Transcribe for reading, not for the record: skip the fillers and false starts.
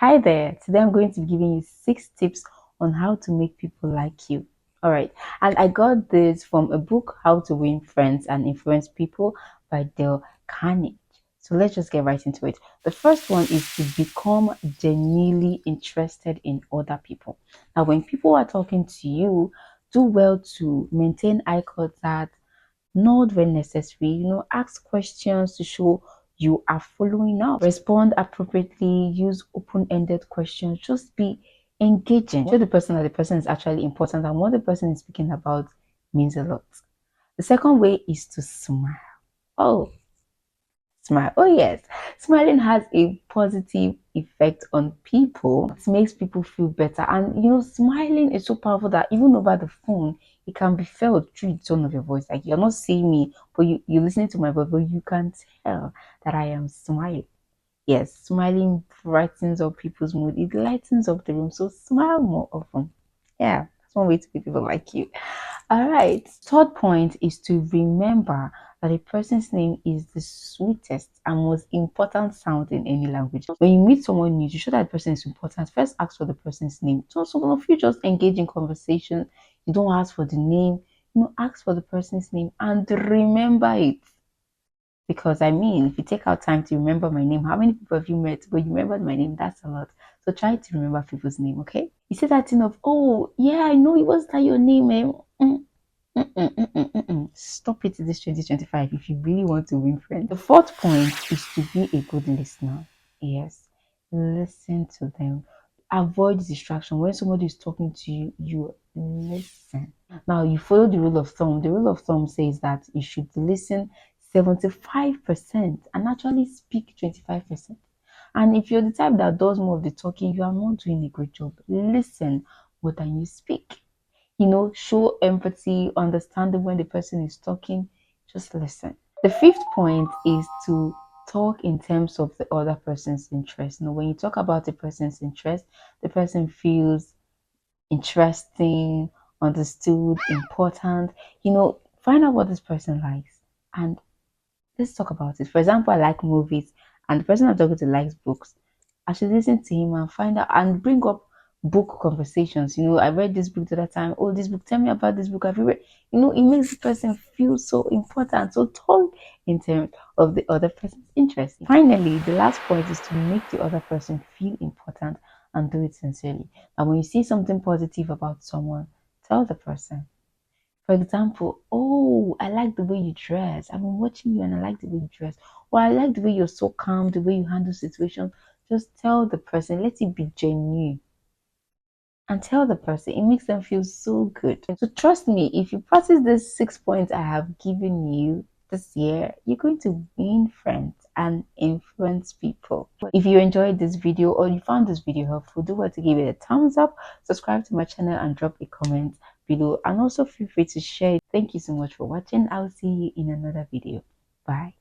Hi there. Today I'm going to be giving you 6 tips on how to make people like you. All right. And I got this from a book, How to Win Friends and Influence People by Dale Carnegie. So let's just get right into it. The first one is to become genuinely interested in other people. Now, when people are talking to you, do well to maintain eye contact, nod when necessary, ask questions to show you are following up, respond appropriately, use open-ended questions, just be engaging, show the person that the person is actually important and what the person is speaking about means a lot. The second way is to smile. Oh, smile. Oh yes, smiling has a positive effect on people. It makes people feel better, and smiling is so powerful that even over the phone it can be felt through the tone of your voice. Like, you're not seeing me, but you're listening to my voice, but you can tell that I am smiling. Yes, smiling brightens up people's mood. It lightens up the room, so smile more often. Yeah, that's one way to make people like you. All right. Third point is to remember that a person's name is the sweetest and most important sound in any language. When you meet someone new, to show that the person is important, first ask for the person's name. So some of you just engage in conversation. You don't ask for the name. Ask for the person's name and remember it. Because if you take out time to remember my name, how many people have you met? But you remembered my name, that's a lot. So try to remember people's name, okay? You say that thing of, oh, yeah, I know it was that your name, eh? Stop it this 2025 if you really want to win friends. The fourth point is to be a good listener. Yes, listen to them. Avoid distraction. When somebody is talking to you, you listen. Now, you follow the rule of thumb. The rule of thumb says that you should listen 75% and actually speak 25%. And if you're the type that does more of the talking, you are not doing a great job. Listen more than you speak. Show empathy, understanding when the person is talking. Just listen. The fifth point is to talk in terms of the other person's interest. When you talk about the person's interest, the person feels interesting, understood, important. Find out what this person likes and let's talk about it. For example, I like movies and the person I'm talking to likes books. I should listen to him and find out and bring up book conversations. I read this book the other time. Oh, this book, tell me about this book. Have you read? It makes the person feel so important. So talk in terms of the other person's interest. Finally, the last point is to make the other person feel important and do it sincerely. And when you see something positive about someone, tell the person. For example, oh, I like the way you dress. I've been watching you and I like the way you dress. Or I like the way you're so calm, the way you handle situations. Just tell the person, let it be genuine. And tell the person, it makes them feel so good. So trust me, if you practice these 6 points I have given you this year, you're going to win friends and influence people. If you enjoyed this video or you found this video helpful, do well to give it a thumbs up, subscribe to my channel and drop a comment below, and also feel free to share it. Thank you so much for watching. I'll see you in another video. Bye.